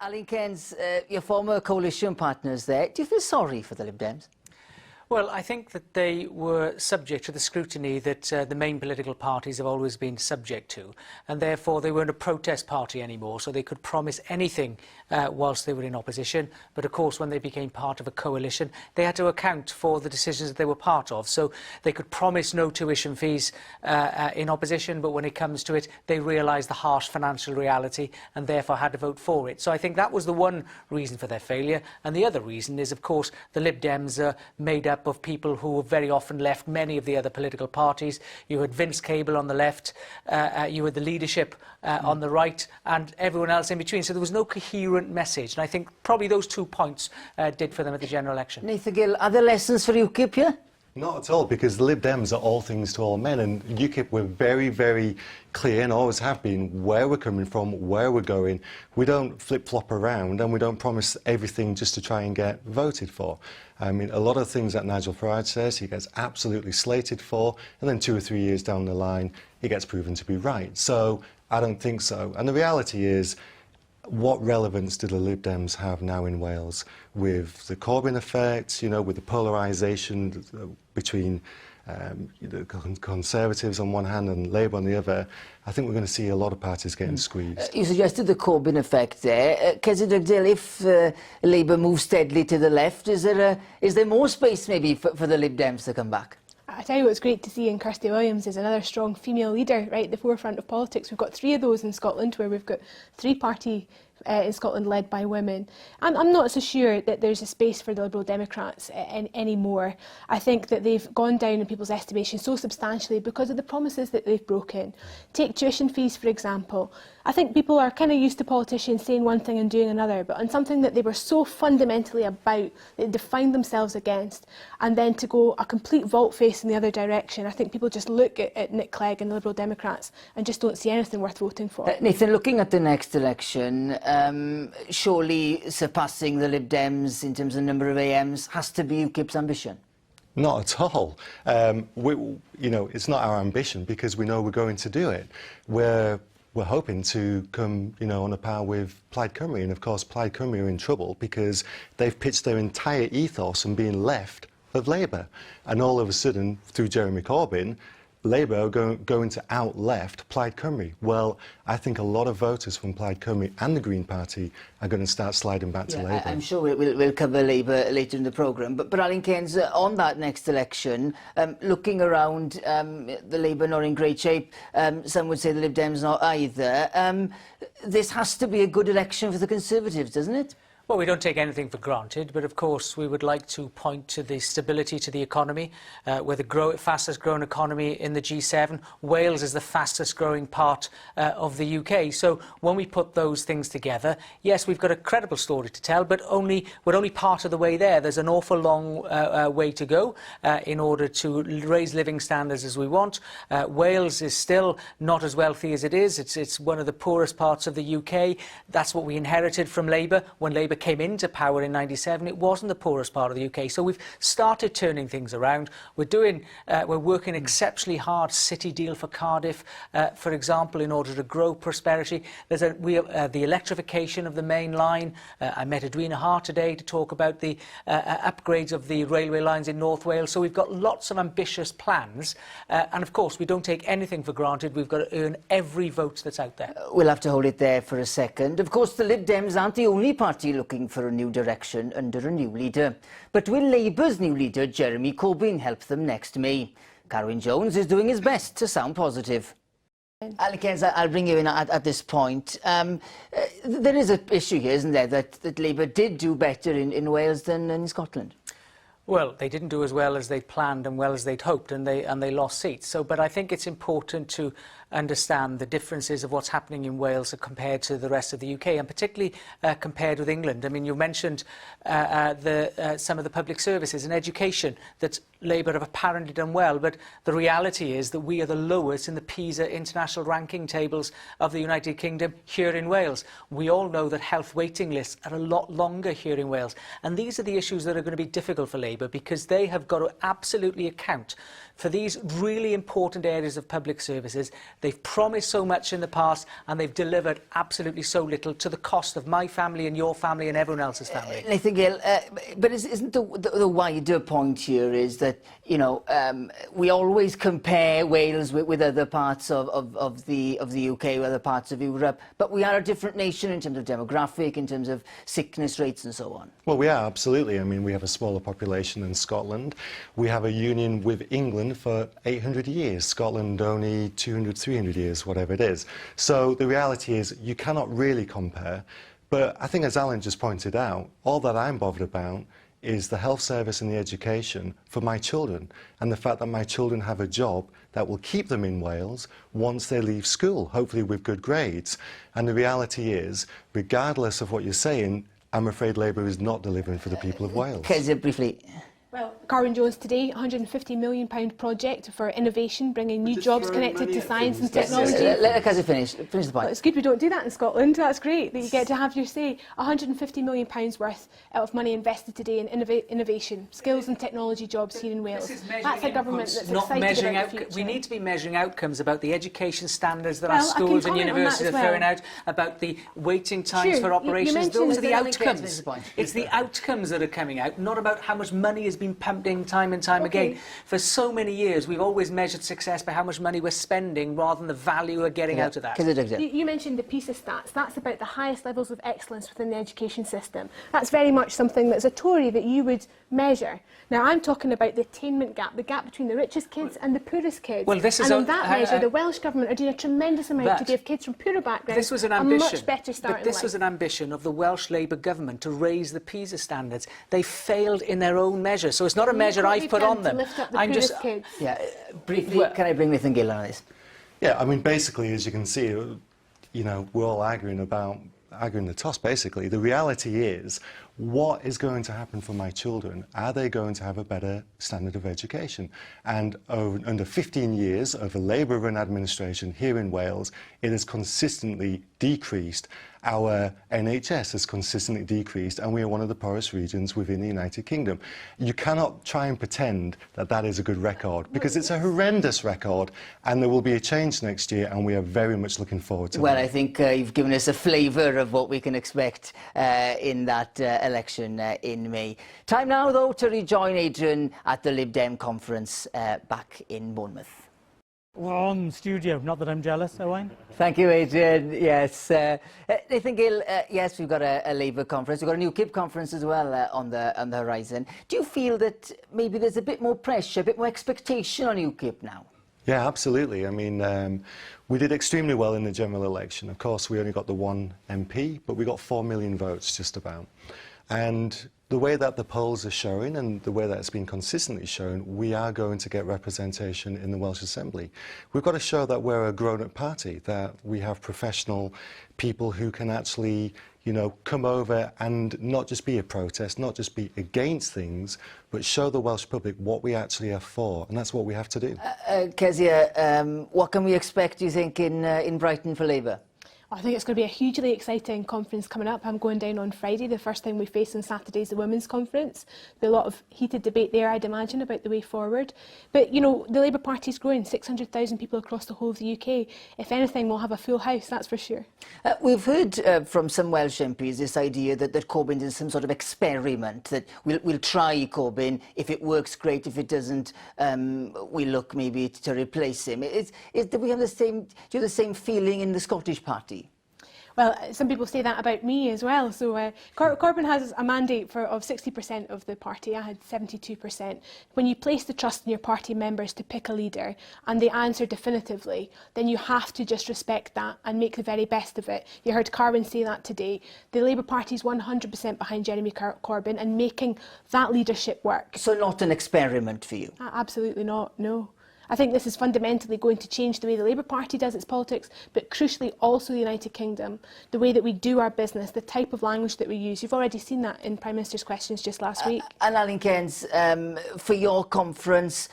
Alan Cairns, your former coalition partners there, do you feel sorry for the Lib Dems? Well, I think that they were subject to the scrutiny that the main political parties have always been subject to, and therefore they weren't a protest party anymore, so they could promise anything whilst they were in opposition. But of course, when they became part of a coalition, they had to account for the decisions that they were part of. So they could promise no tuition fees in opposition, but when it comes to it, they realised the harsh financial reality and therefore had to vote for it. So I think that was the one reason for their failure. And the other reason is, of course, the Lib Dems are made up of people who very often left many of the other political parties. You had Vince Cable on the left, you had the leadership on the right, and everyone else in between. So there was no coherent message. And I think probably those 2 points did for them at the general election. Nathan Gill, are there lessons for UKIP here? Not at all, because the Lib Dems are all things to all men, and UKIP were very, very clear, and always have been, where we're coming from, where we're going. We don't flip-flop around, and we don't promise everything just to try and get voted for. I mean, a lot of things that Nigel Farage says, he gets absolutely slated for, and then 2 or 3 years down the line, he gets proven to be right. So I don't think so. And the reality is, what relevance do the Lib Dems have now in Wales with the Corbyn effect, you know, with the polarisation between the Conservatives on one hand and Labour on the other? I think we're going to see a lot of parties getting squeezed. You suggested the Corbyn effect there. Cezidog, if Labour moves steadily to the left, is there more space maybe for the Lib Dems to come back? I tell you what's great to see in Kirsty Williams is another strong female leader right at the forefront of politics. We've got 3 of those in Scotland, where we've got 3-party in Scotland led by women. And I'm not so sure that there's a space for the Liberal Democrats anymore. I think that they've gone down in people's estimation so substantially because of the promises that they've broken. Take tuition fees, for example. I think people are kind of used to politicians saying one thing and doing another, but on something that they were so fundamentally about, they defined themselves against, and then to go a complete volte-face in the other direction, I think people just look at Nick Clegg and the Liberal Democrats and just don't see anything worth voting for. Nathan, looking at the next election, surely surpassing the Lib Dems in terms of number of AMs has to be UKIP's ambition? Not at all. You know, it's not our ambition because we know we're going to do it. We're hoping to come, you know, on a par with Plaid Cymru, and of course Plaid Cymru are in trouble because they've pitched their entire ethos on being left of Labour, and all of a sudden, through Jeremy Corbyn, Labour are going to out-left Plaid Cymru. Well, I think a lot of voters from Plaid Cymru and the Green Party are going to start sliding back to Labour. I'm sure we'll cover Labour later in the programme. But Alan Cairns, on that next election, looking around, the Labour not in great shape, some would say the Lib Dems not either. This has to be a good election for the Conservatives, doesn't it? Well, we don't take anything for granted, but of course we would like to point to the stability to the economy. We're the fastest growing economy in the G7. Wales is the fastest growing part of the UK. So when we put those things together, yes, we've got a credible story to tell, but we're only part of the way there. There's an awful long way to go in order to raise living standards as we want. Wales is still not as wealthy as it is. It's one of the poorest parts of the UK. That's what we inherited from Labour. When Labour came into power in '97, it wasn't the poorest part of the UK. So we've started turning things around. We're working exceptionally hard. City deal for Cardiff, for example, in order to grow prosperity. There's the electrification of the main line. I met Edwina Hart today to talk about the upgrades of the railway lines in North Wales. So we've got lots of ambitious plans. And of course, we don't take anything for granted. We've got to earn every vote that's out there. We'll have to hold it there for a second. Of course, the Lib Dems aren't the only party looking for a new direction under a new leader. But will Labour's new leader, Jeremy Corbyn, help them next May? Carwyn Jones is doing his best to sound positive. Alan Cairns, I'll bring you in at this point. There is an issue here, isn't there, that Labour did do better in Wales than in Scotland? Well, they didn't do as well as they'd planned and well as they'd hoped, and they lost seats. So, but I think it's important to understand the differences of what's happening in Wales compared to the rest of the UK, and particularly compared with England. I mean, you mentioned some of the public services and education that Labour have apparently done well, but the reality is that we are the lowest in the PISA international ranking tables of the United Kingdom here in Wales. We all know that health waiting lists are a lot longer here in Wales, and these are the issues that are going to be difficult for Labour because they have got to absolutely account for these really important areas of public services They've promised so much in the past, and they've delivered absolutely so little to the cost of my family and your family and everyone else's family. Nathan Gill, but isn't the wider point here is that, you know, we always compare Wales with other parts of the UK, or other parts of Europe, but we are a different nation in terms of demographic, in terms of sickness rates and so on. Well, we are, absolutely. I mean, we have a smaller population than Scotland. We have a union with England for 800 years. Scotland only 200, 300 years, whatever it is. So the reality is you cannot really compare. But I think, as Alan just pointed out, all that I'm bothered about is the health service and the education for my children, and the fact that my children have a job that will keep them in Wales once they leave school, hopefully with good grades. And the reality is, regardless of what you're saying, I'm afraid Labour is not delivering for the people of Wales. Kezia, briefly. Well, Carwyn Jones today, £150 million project for innovation, bringing new jobs connected to science and technology. Let Kezia finish the point. Well, it's good we don't do that in Scotland. That's great that you get to have your say. £150 million worth of money invested today in innovation, skills and technology jobs here in Wales. That's a government that's excited about the future. We need to be measuring outcomes about the education standards that our schools and universities are throwing out, about the waiting times for operations. Those are the outcomes. It's the outcomes that are coming out, not about how much money has been pumped in time and time again. For so many years, we've always measured success by how much money we're spending rather than the value we're getting out of that. You mentioned the PISA stats. That's about the highest levels of excellence within the education system. That's very much something that's a Tory that you would measure. Now, I'm talking about the attainment gap, the gap between the richest kids and the poorest kids. Well, this is and on that measure, the Welsh Government are doing a tremendous amount to give kids from poorer backgrounds a much better start in life. This was an ambition of the Welsh Labour Government to raise the PISA standards. They failed in their own measure, so it's not a measure I've put on them. I'm just kids. Yeah, briefly, can I bring Nathan Gill on this? Yeah, I mean, basically, as you can see, you know, we're all arguing the toss, basically. The reality is, what is going to happen for my children? Are they going to have a better standard of education? And under 15 years of a Labour-run administration here in Wales, it has consistently decreased. Our NHS has consistently decreased, and we are one of the poorest regions within the United Kingdom. You cannot try and pretend that that is a good record, because it's a horrendous record, and there will be a change next year, and we are very much looking forward to that. Well, I think you've given us a flavour of what we can expect in that election in May. Time now, though, to rejoin Adrian at the Lib Dem conference back in Bournemouth. Wrong studio. Not that I'm jealous, Owain. Thank you, Adrian. Yes. Nathan Gill, yes, we've got a Labour conference. We've got a UKIP conference as well on the horizon. Do you feel that maybe there's a bit more pressure, a bit more expectation on UKIP now? Yeah, absolutely. I mean, we did extremely well in the general election. Of course, we only got the one MP, but we got 4 million votes, just about. And the way that the polls are showing, and the way that it's been consistently shown, we are going to get representation in the Welsh Assembly. We've got to show that we're a grown-up party, that we have professional people who can actually, you know, come over and not just be a protest, not just be against things, but show the Welsh public what we actually are for, and that's what we have to do. Kezia, what can we expect, do you think, in Brighton for Labour? I think it's going to be a hugely exciting conference coming up. I'm going down on Friday. The first thing we face on Saturday is the Women's Conference. There'll be a lot of heated debate there, I'd imagine, about the way forward. But, you know, the Labour Party's growing, 600,000 people across the whole of the UK. If anything, we'll have a full house, that's for sure. We've heard from some Welsh MPs this idea that Corbyn is some sort of experiment, that we'll try Corbyn. If it works, great. If it doesn't, we'll look maybe to replace him. Do we have do you have the same feeling in the Scottish Party? Well, some people say that about me as well. So Corbyn has a mandate of 60% of the party. I had 72%. When you place the trust in your party members to pick a leader and they answer definitively, then you have to just respect that and make the very best of it. You heard Carwyn say that today. The Labour Party is 100% behind Jeremy Corbyn and making that leadership work. So not an experiment for you? Absolutely not, no. I think this is fundamentally going to change the way the Labour Party does its politics, but crucially also the United Kingdom, the way that we do our business, the type of language that we use. You've already seen that in Prime Minister's questions just last week. And Alan Keynes, for your conference,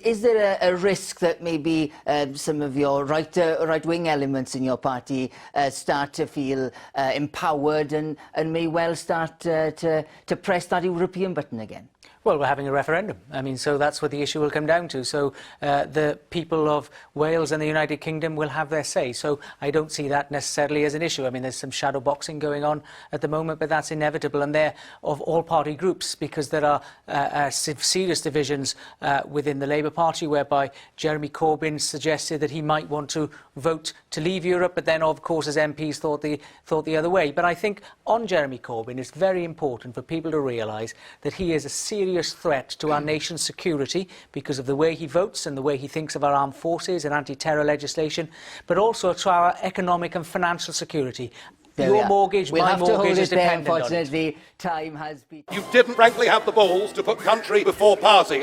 is there a risk that maybe some of your right-wing elements in your party start to feel empowered and may well start to press that European button again? Well, we're having a referendum. I mean, so that's what the issue will come down to. So the people of Wales and the United Kingdom will have their say. So I don't see that necessarily as an issue. I mean, there's some shadow boxing going on at the moment, but that's inevitable. And they're of all party groups, because there are serious divisions within the Labour Party, whereby Jeremy Corbyn suggested that he might want to vote to leave Europe, but then, of course, his MPs thought the other way. But I think on Jeremy Corbyn, it's very important for people to realise that he is a serious threat to our nation's security because of the way he votes and the way he thinks of our armed forces and anti-terror legislation, but also to our economic and financial security. Your mortgage, my mortgage is dependent on it. Unfortunately, time has been... You didn't frankly have the balls to put country before party.